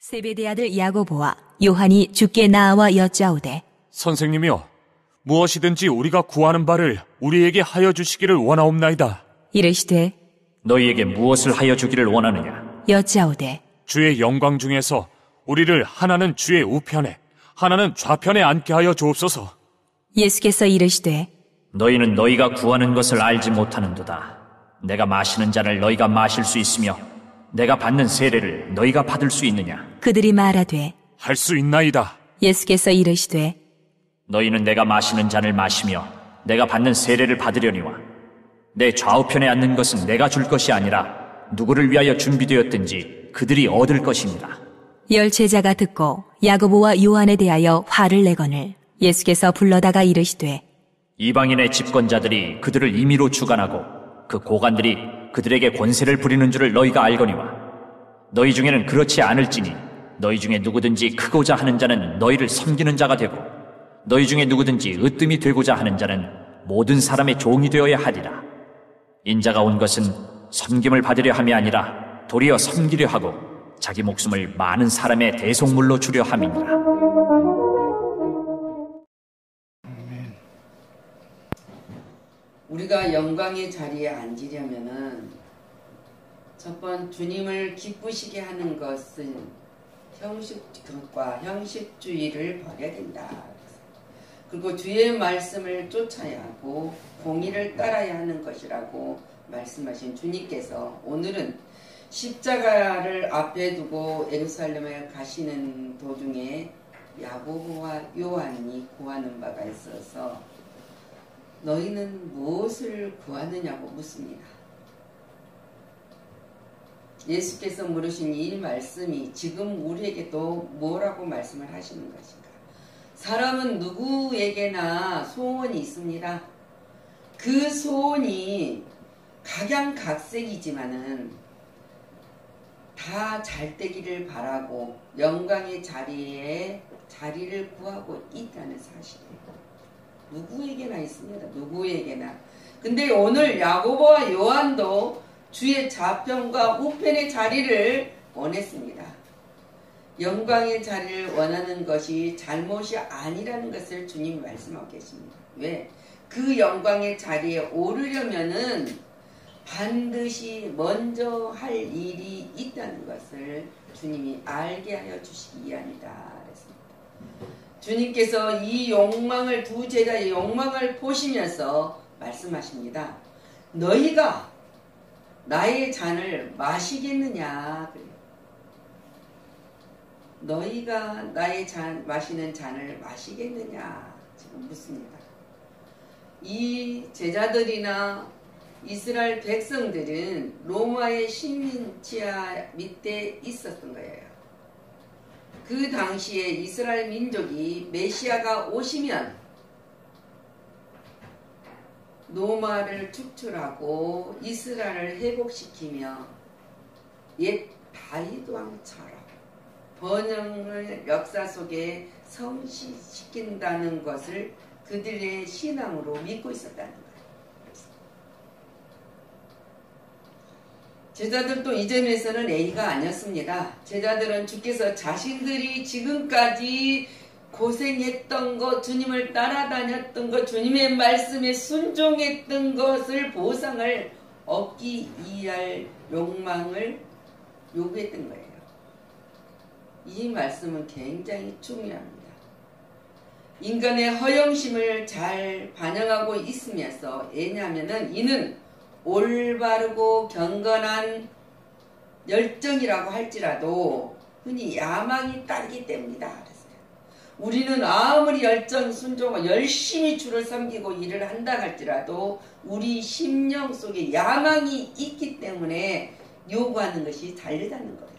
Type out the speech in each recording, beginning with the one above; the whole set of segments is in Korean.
세베대 아들 야고보와 요한이 주께 나와 여짜오되 선생님이여, 무엇이든지 우리가 구하는 바를 우리에게 하여 주시기를 원하옵나이다. 이르시되 너희에게 무엇을 하여 주기를 원하느냐? 여짜오되 주의 영광 중에서 우리를 하나는 주의 우편에 하나는 좌편에 앉게 하여 주옵소서. 예수께서 이르시되 너희는 너희가 구하는 것을 알지 못하는도다. 내가 마시는 잔을 너희가 마실 수 있으며 내가 받는 세례를 너희가 받을 수 있느냐? 그들이 말하되 할 수 있나이다. 예수께서 이르시되 너희는 내가 마시는 잔을 마시며 내가 받는 세례를 받으려니와 내 좌우편에 앉는 것은 내가 줄 것이 아니라 누구를 위하여 준비되었든지 그들이 얻을 것입니다. 열 제자가 듣고 야고보와 요한에 대하여 화를 내거늘 예수께서 불러다가 이르시되 이방인의 집권자들이 그들을 임의로 주관하고 그 고관들이 그들에게 권세를 부리는 줄을 너희가 알거니와 너희 중에는 그렇지 않을지니 너희 중에 누구든지 크고자 하는 자는 너희를 섬기는 자가 되고 너희 중에 누구든지 으뜸이 되고자 하는 자는 모든 사람의 종이 되어야 하리라. 인자가 온 것은 섬김을 받으려 함이 아니라 도리어 섬기려 하고 자기 목숨을 많은 사람의 대속물로 주려 함이니라. 우리가 영광의 자리에 앉으려면은 첫 번 주님을 기쁘시게 하는 것은 형식과 형식주의를 버려야 된다. 그리고 주의 말씀을 쫓아야 하고 공의를 따라야 하는 것이라고 말씀하신 주님께서 오늘은 십자가를 앞에 두고 예루살렘에 가시는 도중에 야고보와 요한이 구하는 바가 있어서 너희는 무엇을 구하느냐고 묻습니다. 예수께서 물으신 이 말씀이 지금 우리에게 또 뭐라고 말씀을 하시는 것인가? 사람은 누구에게나 소원이 있습니다. 그 소원이 각양각색이지만은 다 잘되기를 바라고 영광의 자리에 자리를 구하고 있다는 사실이에요. 누구에게나 있습니다. 누구에게나. 근데 오늘 야고보와 요한도 주의 좌편과 우편의 자리를 원했습니다. 영광의 자리를 원하는 것이 잘못이 아니라는 것을 주님이 말씀하고 계십니다. 왜? 그 영광의 자리에 오르려면은 반드시 먼저 할 일이 있다는 것을 주님이 알게 하여 주시기 위함이다. 그랬습니다. 주님께서 이 욕망을, 두 제자의 욕망을 보시면서 말씀하십니다. 너희가 나의 잔을 마시겠느냐? 그래요. 너희가 나의 마시는 잔을 마시겠느냐? 지금 묻습니다. 이 제자들이나 이스라엘 백성들은 로마의 식민 지하 밑에 있었던 거예요. 그 당시에 이스라엘 민족이 메시아가 오시면 로마를 축출하고 이스라엘을 회복시키며 옛 다윗 왕처럼 번영을 역사 속에 성취시킨다는 것을 그들의 신앙으로 믿고 있었다는 거예요. 제자들도 이 점에서는 A가 아니었습니다. 제자들은 주께서 자신들이 지금까지 고생했던 것, 주님을 따라다녔던 것, 주님의 말씀에 순종했던 것을 보상을 얻기 위할 욕망을 요구했던 거예요. 이 말씀은 굉장히 중요합니다. 인간의 허영심을 잘 반영하고 있으면서 왜냐하면 이는 올바르고 경건한 열정이라고 할지라도 흔히 야망이 따르기 때문이다. 우리는 아무리 열정 순종하고 열심히 주를 섬기고 일을 한다 할지라도 우리 심령 속에 야망이 있기 때문에 요구하는 것이 다르다는 거예요.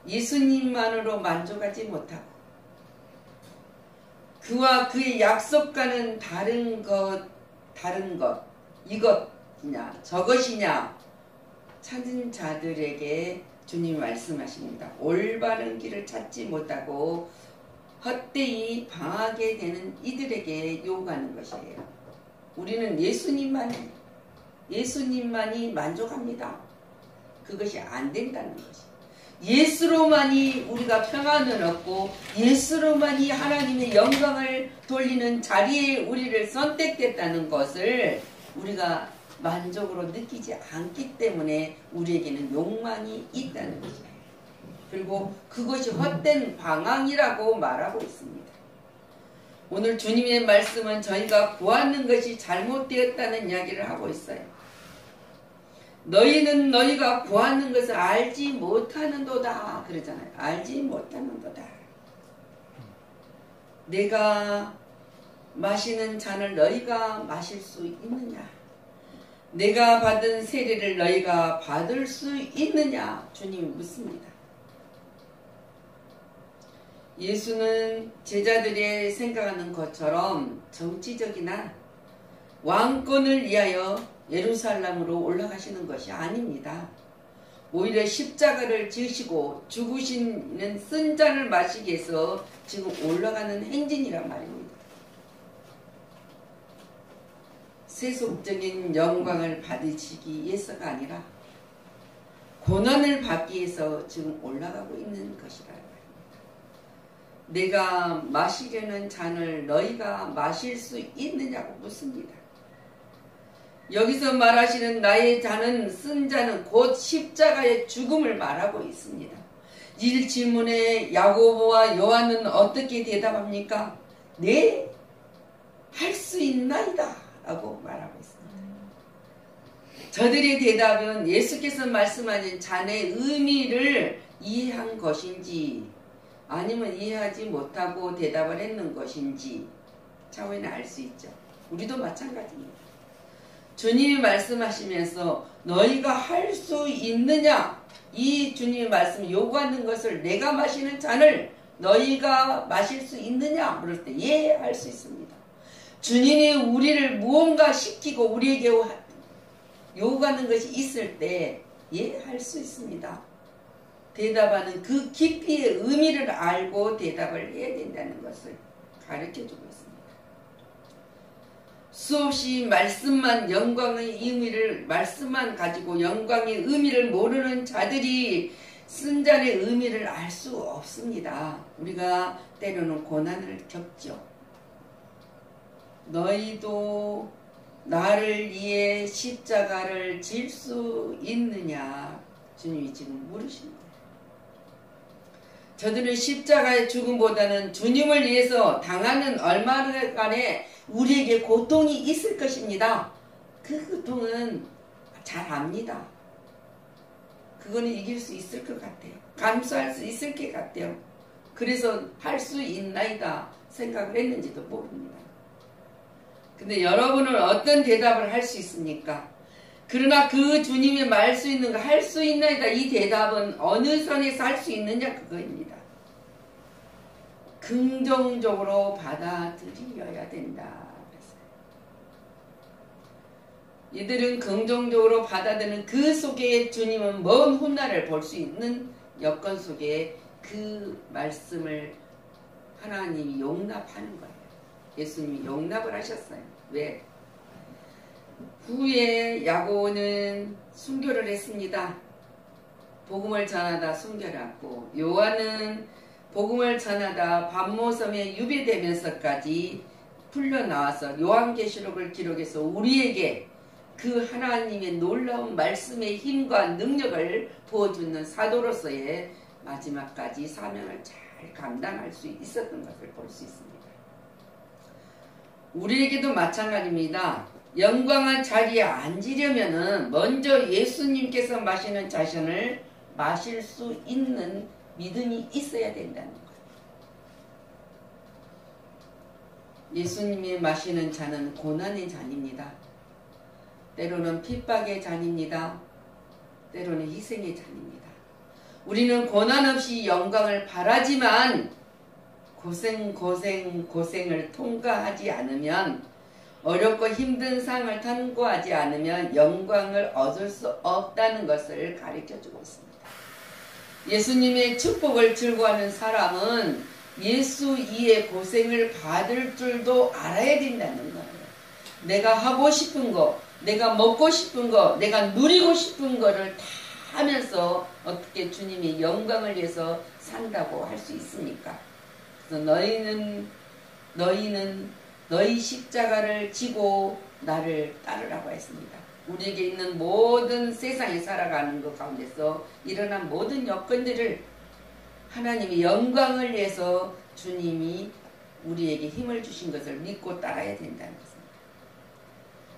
예수님만으로 만족하지 못하고 그와 그의 약속과는 다른 것 이것이냐 저것이냐 찾은 자들에게 주님이 말씀하십니다. 올바른 길을 찾지 못하고 헛되이 방하게 되는 이들에게 요구하는 것이에요. 우리는 예수님만이 만족합니다. 그것이 안 된다는 것이. 예수로만이 우리가 평안을 얻고 예수로만이 하나님의 영광을 돌리는 자리에 우리를 선택됐다는 것을 우리가 만족으로 느끼지 않기 때문에 우리에게는 욕망이 있다는 거죠. 그리고 그것이 헛된 방황이라고 말하고 있습니다. 오늘 주님의 말씀은 저희가 구하는 것이 잘못되었다는 이야기를 하고 있어요. 너희는 너희가 구하는 것을 알지 못하는도다 그러잖아요. 알지 못하는도다. 내가 마시는 잔을 너희가 마실 수 있느냐? 내가 받은 세례를 너희가 받을 수 있느냐? 주님이 묻습니다. 예수는 제자들의 생각하는 것처럼 정치적이나 왕권을 위하여 예루살렘으로 올라가시는 것이 아닙니다. 오히려 십자가를 지으시고 죽으시는 쓴 잔을 마시기 위해서 지금 올라가는 행진이란 말입니다. 세속적인 영광을 받으시기 위해서가 아니라 고난을 받기 위해서 지금 올라가고 있는 것이라 말입니다. 내가 마시려는 잔을 너희가 마실 수 있느냐고 묻습니다. 여기서 말하시는 나의 잔은 쓴 잔은 곧 십자가의 죽음을 말하고 있습니다. 이 질문에 야고보와 요한은 어떻게 대답합니까? 네, 할 수 있나이다 라고 말하고 있습니다. 저들의 대답은 예수께서 말씀하신 잔의 의미를 이해한 것인지 아니면 이해하지 못하고 대답을 했는 것인지 차원에 알 수 있죠. 우리도 마찬가지입니다. 주님이 말씀하시면서 너희가 할 수 있느냐? 이 주님의 말씀 요구하는 것을 내가 마시는 잔을 너희가 마실 수 있느냐? 그럴 때 예, 할 수 있습니다. 주님이 우리를 무언가 시키고 우리에게 요구하는 것이 있을 때 예, 할 수 있습니다. 대답하는 그 깊이의 의미를 알고 대답을 해야 된다는 것을 가르쳐주고 있습니다. 수없이 말씀만 영광의 의미를 말씀만 가지고 영광의 의미를 모르는 자들이 쓴 잔의 의미를 알 수 없습니다. 우리가 때로는 고난을 겪죠. 너희도 나를 위해 십자가를 질 수 있느냐? 주님이 지금 물으십니다. 저들은 십자가의 죽음보다는 주님을 위해서 당하는 얼마간의 우리에게 고통이 있을 것입니다. 그 고통은 잘 압니다. 그거는 이길 수 있을 것 같아요. 감수할 수 있을 것 같아요. 그래서 할 수 있나이다 생각을 했는지도 모릅니다. 근데 여러분은 어떤 대답을 할 수 있습니까? 그러나 그 주님이 말 수 있는 거 할 수 있나이다 이 대답은 어느 선에서 할 수 있느냐 그거입니다. 긍정적으로 받아들여야 된다. 이들은 긍정적으로 받아들이는 그 속에 주님은 먼 훗날을 볼 수 있는 여건 속에 그 말씀을 하나님이 용납하는 거예요. 예수님이 용납을 하셨어요. 왜? 후에 야고보는 순교를 했습니다. 복음을 전하다 순교를 하고 요한은 복음을 전하다 반모섬에 유배되면서까지 풀려나와서 요한계시록을 기록해서 우리에게 그 하나님의 놀라운 말씀의 힘과 능력을 부어주는 사도로서의 마지막까지 사명을 잘 감당할 수 있었던 것을 볼 수 있습니다. 우리에게도 마찬가지입니다. 영광한 자리에 앉으려면은 먼저 예수님께서 마시는 잔을 마실 수 있는 믿음이 있어야 된다는 거예요. 예수님이 마시는 잔은 고난의 잔입니다. 때로는 핍박의 잔입니다. 때로는 희생의 잔입니다. 우리는 고난 없이 영광을 바라지만 고생을 통과하지 않으면 어렵고 힘든 상을 통과하지 않으면 영광을 얻을 수 없다는 것을 가르쳐주고 있습니다. 예수님의 축복을 즐거워하는 사람은 예수 이에 고생을 받을 줄도 알아야 된다는 거예요. 내가 하고 싶은 거, 내가 먹고 싶은 거, 내가 누리고 싶은 거를 다 하면서 어떻게 주님의 영광을 위해서 산다고 할 수 있습니까? 그래서 너희는 너희 십자가를 지고 나를 따르라고 했습니다. 우리에게 있는 모든 세상에 살아가는 것 가운데서 일어난 모든 여건들을 하나님의 영광을 위해서 주님이 우리에게 힘을 주신 것을 믿고 따라야 된다는 것입니다.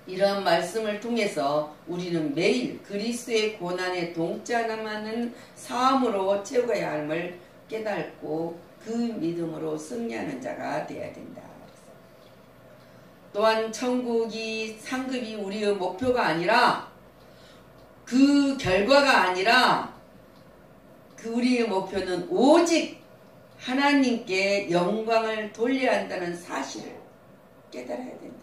이러한 말씀을 통해서 우리는 매일 그리스도의 고난에 동참하는 삶으로 채워가야 함을 깨닫고 그 믿음으로 승리하는 자가 되어야 된다. 또한 천국이 상급이 우리의 목표가 아니라 그 결과가 아니라 그 우리의 목표는 오직 하나님께 영광을 돌려야 한다는 사실을 깨달아야 된다.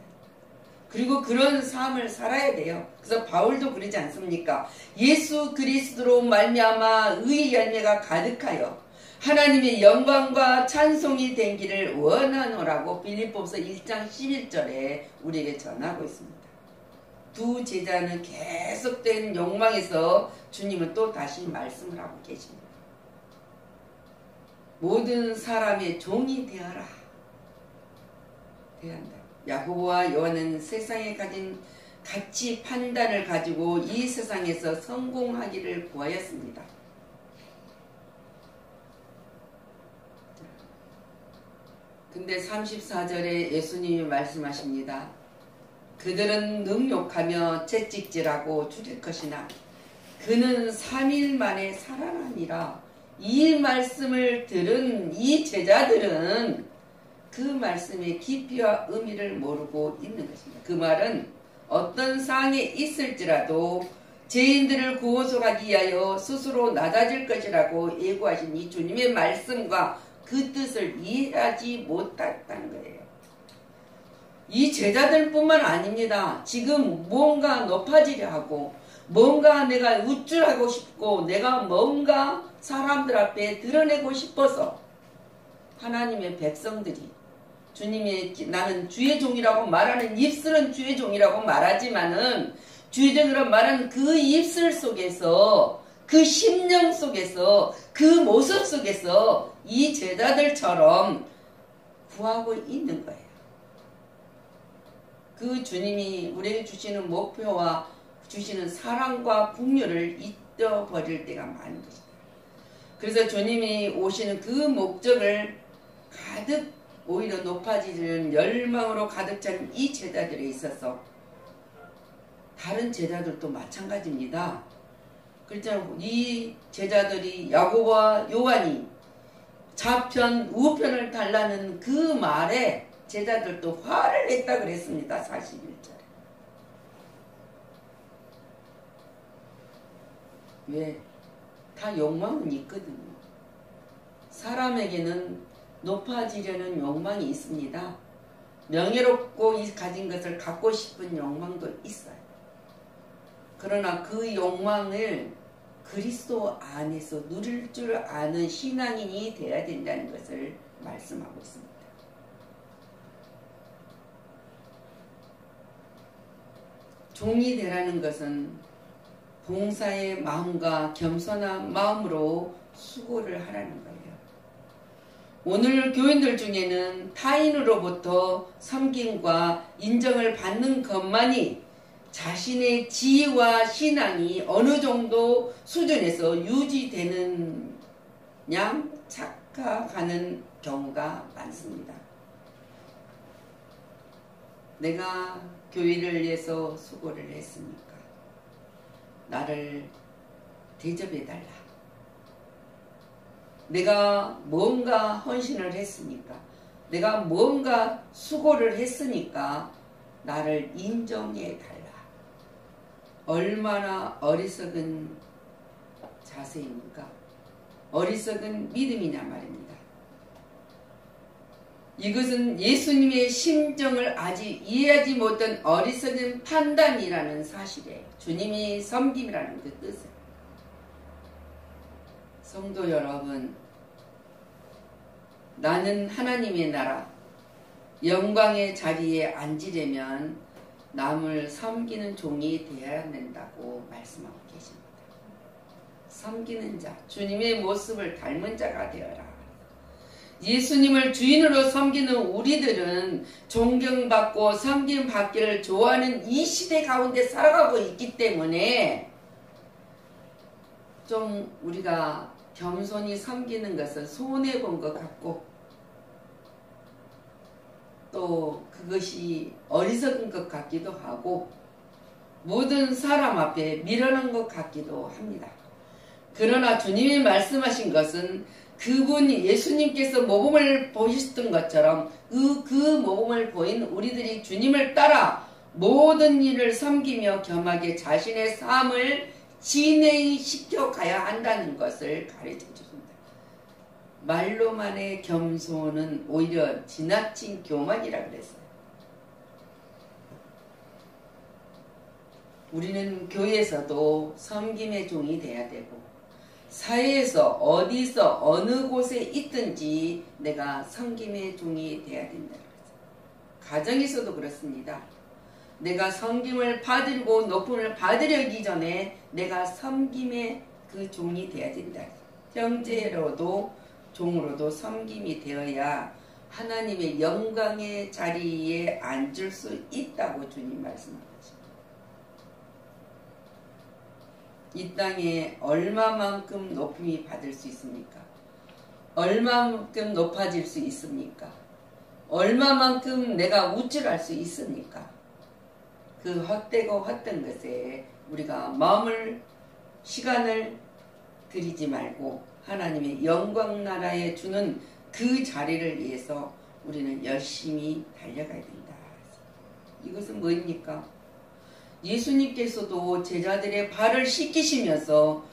그리고 그런 삶을 살아야 돼요. 그래서 바울도 그러지 않습니까? 예수 그리스도로 말미암아 의의 열매가 가득하여 하나님의 영광과 찬송이 되기를 원하노라고 빌립보서 1장 11절에 우리에게 전하고 있습니다. 두 제자는 계속된 욕망에서 주님은 또 다시 말씀을 하고 계십니다. 모든 사람의 종이 되어라. 되어야 한다. 야고보와 요한은 세상에 가진 가치 판단을 가지고 이 세상에서 성공하기를 구하였습니다. 근데 34절에 예수님이 말씀하십니다. 그들은 능욕하며 채찍질하고 죽일 것이나 그는 3일 만에 살아나니라. 이 말씀을 들은 이 제자들은 그 말씀의 깊이와 의미를 모르고 있는 것입니다. 그 말은 어떤 상황에 있을지라도 죄인들을 구원하기 위하여 스스로 낮아질 것이라고 예고하신 이 주님의 말씀과 그 뜻을 이해하지 못했다는 거예요. 이 제자들뿐만 아닙니다. 지금 뭔가 높아지려 하고 뭔가 내가 우쭐하고 싶고 내가 뭔가 사람들 앞에 드러내고 싶어서 하나님의 백성들이 주님의 나는 주의 종이라고 말하는 입술은 주의 종이라고 말하지만은 주의 종이라고 말하는 그 입술 속에서 그 심령 속에서 그 모습 속에서 이 제자들처럼 구하고 있는 거예요. 그 주님이 우리에게 주시는 목표와 주시는 사랑과 긍휼을 잊어버릴 때가 많은 것입니다. 그래서 주님이 오시는 그 목적을 가득 오히려 높아지는 열망으로 가득 찬 이 제자들에 있어서 다른 제자들도 마찬가지입니다. 그렇잖아요. 이 제자들이 야고보와 요한이 좌편 우편을 달라는 그 말에 제자들도 화를 냈다 그랬습니다. 41절에. 왜? 다 욕망은 있거든요. 사람에게는 높아지려는 욕망이 있습니다. 명예롭고 가진 것을 갖고 싶은 욕망도 있어요. 그러나 그 욕망을 그리스도 안에서 누릴 줄 아는 신앙인이 되어야 된다는 것을 말씀하고 있습니다. 종이 되라는 것은 봉사의 마음과 겸손한 마음으로 수고를 하라는 거예요. 오늘 교인들 중에는 타인으로부터 섬김과 인정을 받는 것만이 자신의 지위와 신앙이 어느 정도 수준에서 유지되는 양 착각하는 경우가 많습니다. 내가 교회를 위해서 수고를 했으니까 나를 대접해달라. 내가 뭔가 헌신을 했으니까 내가 뭔가 수고를 했으니까 나를 인정해달라. 얼마나 어리석은 자세입니까? 어리석은 믿음이냐 말입니다. 이것은 예수님의 심정을 아직 이해하지 못한 어리석은 판단이라는 사실이에요. 주님이 섬김이라는 그 뜻을. 성도 여러분, 나는 하나님의 나라, 영광의 자리에 앉으려면 남을 섬기는 종이 되어야 된다고 말씀하고 계십니다. 섬기는 자, 주님의 모습을 닮은 자가 되어라. 예수님을 주인으로 섬기는 우리들은 존경받고 섬김받기를 좋아하는 이 시대 가운데 살아가고 있기 때문에 좀 우리가 겸손히 섬기는 것을 손해본 것 같고 또 그것이 어리석은 것 같기도 하고 모든 사람 앞에 미련한 것 같기도 합니다. 그러나 주님이 말씀하신 것은 그분이 예수님께서 모범을 보셨던 것처럼 그 모범을 보인 우리들이 주님을 따라 모든 일을 섬기며 겸하게 자신의 삶을 진행시켜 가야 한다는 것을 가르쳐 줍니다. 말로만의 겸손은 오히려 지나친 교만이라 그랬어요. 우리는 교회에서도 섬김의 종이 돼야 되고 사회에서 어디서 어느 곳에 있든지 내가 섬김의 종이 돼야 된다. 가정에서도 그렇습니다. 내가 섬김을 받으려고 높음을 받으려기 전에 내가 섬김의 그 종이 돼야 된다. 형제로도 종으로도 섬김이 되어야 하나님의 영광의 자리에 앉을 수 있다고 주님 말씀하십니다. 이 땅에 얼마만큼 높임이 받을 수 있습니까? 얼마만큼 높아질 수 있습니까? 얼마만큼 내가 우쭐할 수 있습니까? 그 헛되고 헛된 것에 우리가 마음을 시간을 들이지 말고 하나님의 영광 나라에 주는 그 자리를 위해서 우리는 열심히 달려가야 된다. 이것은 뭐입니까? 예수님께서도 제자들의 발을 씻기시면서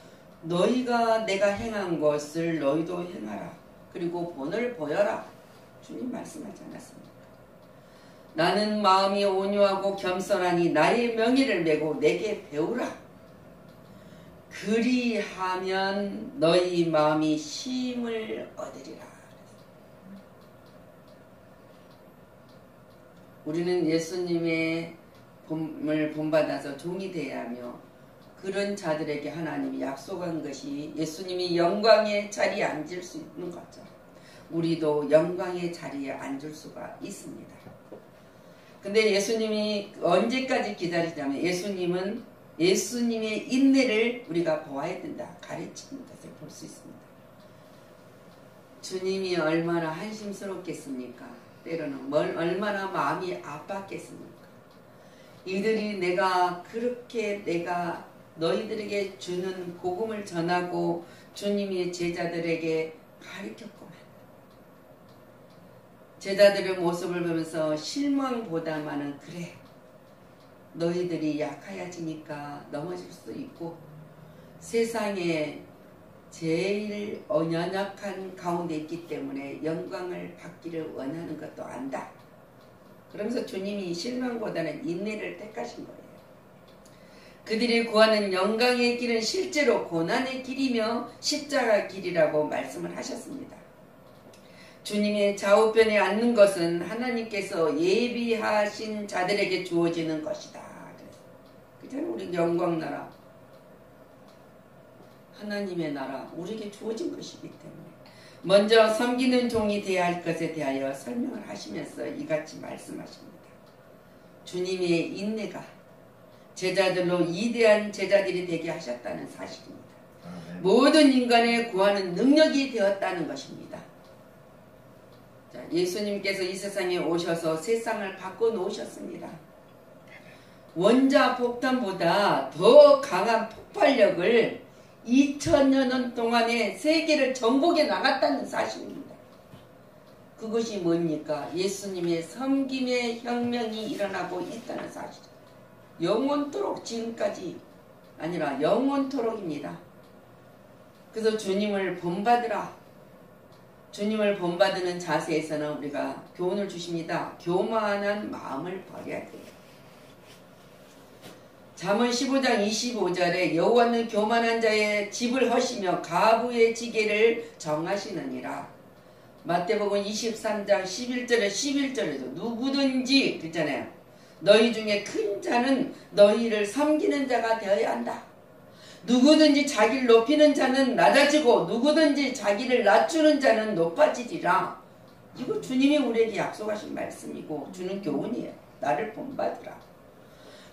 너희가 내가 행한 것을 너희도 행하라. 그리고 본을 보여라. 주님 말씀하지 않았습니까? 나는 마음이 온유하고 겸손하니 나의 명예를 메고 내게 배우라. 그리하면 너희 마음이 쉼을 얻으리라. 우리는 예수님의 을 본받아서 종이 되어야 하며 그런 자들에게 하나님이 약속한 것이 예수님이 영광의 자리에 앉을 수 있는 것처럼 우리도 영광의 자리에 앉을 수가 있습니다. 근데 예수님이 언제까지 기다리냐면 예수님의 인내를 우리가 보아야 된다. 가르치는 것을 볼 수 있습니다. 주님이 얼마나 한심스럽겠습니까? 때로는 얼마나 마음이 아팠겠습니까? 이들이 내가 너희들에게 주는 복음을 전하고 주님이 제자들에게 가르쳤구만. 제자들의 모습을 보면서 실망보다만은 그래. 너희들이 약하여지니까 넘어질 수도 있고 세상에 제일 연약한 가운데 있기 때문에 영광을 받기를 원하는 것도 안다. 그러면서 주님이 실망보다는 인내를 택하신 거예요. 그들이 구하는 영광의 길은 실제로 고난의 길이며 십자가 길이라고 말씀을 하셨습니다. 주님의 좌우편에 앉는 것은 하나님께서 예비하신 자들에게 주어지는 것이다. 그래서 우리 영광나라, 하나님의 나라, 우리에게 주어진 것이기 때문에 먼저 섬기는 종이 되어야 할 것에 대하여 설명을 하시면서 이같이 말씀하십니다. 주님의 인내가 제자들로 위대한 제자들이 되게 하셨다는 사실입니다. 모든 인간의 구하는 능력이 되었다는 것입니다. 자, 예수님께서 이 세상에 오셔서 세상을 바꿔놓으셨습니다. 원자 폭탄보다 더 강한 폭발력을 2000년 동안에 세계를 정복해 나갔다는 사실입니다. 그것이 뭡니까? 예수님의 섬김의 혁명이 일어나고 있다는 사실. 영원토록, 지금까지 아니라 영원토록입니다. 그래서 주님을 본받으라. 주님을 본받는 자세에서는 우리가 교훈을 주십니다. 교만한 마음을 버려야 돼요. 잠언 15장 25절에 여호와는 교만한 자의 집을 허시며 가부의 지게를 정하시느니라. 마태복음 23장 11절에도 누구든지 그랬잖아요. 너희 중에 큰 자는 너희를 섬기는 자가 되어야 한다. 누구든지 자기를 높이는 자는 낮아지고 누구든지 자기를 낮추는 자는 높아지리라. 이거 주님이 우리에게 약속하신 말씀이고 주는 교훈이에요. 나를 본받으라.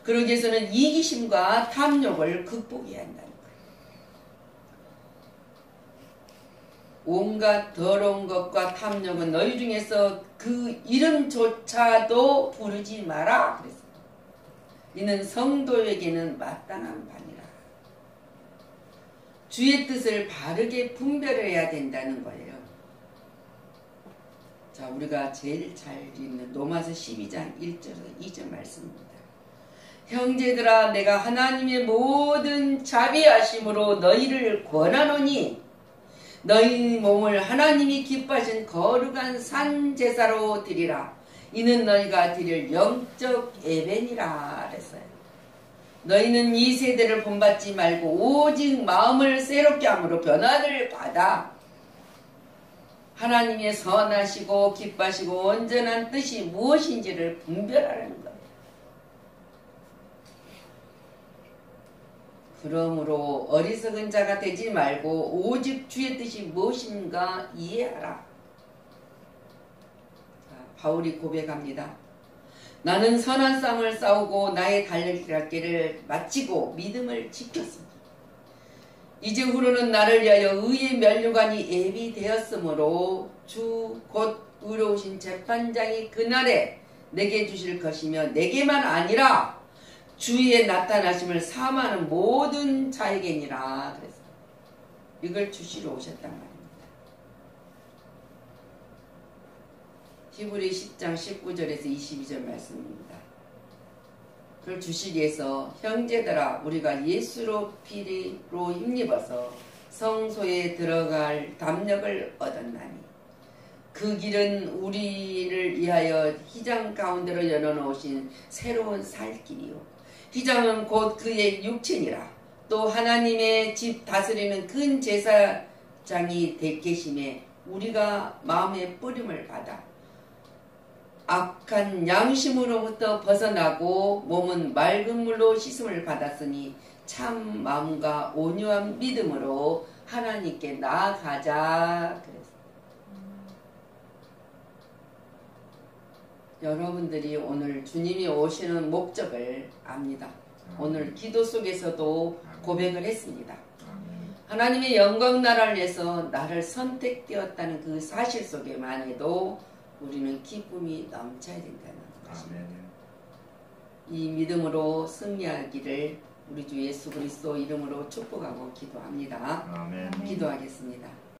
그러기 위해서는 이기심과 탐욕을 극복해야 한다는 거예요. 온갖 더러운 것과 탐욕은 너희 중에서 그 이름조차도 부르지 마라. 그랬어요. 이는 성도에게는 마땅한 바니라. 주의 뜻을 바르게 분별해야 된다는 거예요. 자, 우리가 제일 잘 읽는 로마서 12장 1절에서 2절 말씀입니다. 형제들아, 내가 하나님의 모든 자비하심으로 너희를 권하노니 너희 몸을 하나님이 기뻐하신 거룩한 산 제사로 드리라. 이는 너희가 드릴 영적 예배니라 그랬어요. 너희는 이 세대를 본받지 말고 오직 마음을 새롭게 함으로 변화를 받아 하나님의 선하시고 기뻐하시고 온전한 뜻이 무엇인지를 분별하라는 거예요. 그러므로 어리석은 자가 되지 말고 오직 주의 뜻이 무엇인가 이해하라. 자, 바울이 고백합니다. 나는 선한 싸움을 싸우고 나의 달려갈 길을 마치고 믿음을 지켰으니 이제 후로는 나를 위하여 의의 면류관이 예비되었으므로 주 곧 의로우신 재판장이 그날에 내게 주실 것이며 내게만 아니라 주의 나타나심을 사모하는 모든 자에게니라 그랬어요. 이걸 주시러 오셨단 말입니다. 히브리 10장 19절에서 22절 말씀입니다. 그걸 주시기 위해서 형제들아 우리가 예수로 피로 힘입어서 성소에 들어갈 담력을 얻었나니 그 길은 우리를 위하여 휘장 가운데로 열어놓으신 새로운 살 길이요 휘장은 곧 그의 육체니라. 또 하나님의 집 다스리는 큰 제사장이 계심에 우리가 마음의 뿌림을 받아 악한 양심으로부터 벗어나고 몸은 맑은 물로 씻음을 받았으니 참 마음과 온유한 믿음으로 하나님께 나아가자 그랬어요. 여러분들이 오늘 주님이 오시는 목적을 압니다. 오늘 기도 속에서도 고백을 했습니다. 하나님의 영광 나라를 위해서 나를 선택되었다는 그 사실 속에만 해도 우리는 기쁨이 넘쳐야 된다는 것입니다. 이 믿음으로 승리하기를 우리 주 예수 그리스도 이름으로 축복하고 기도합니다. 아멘. 기도하겠습니다.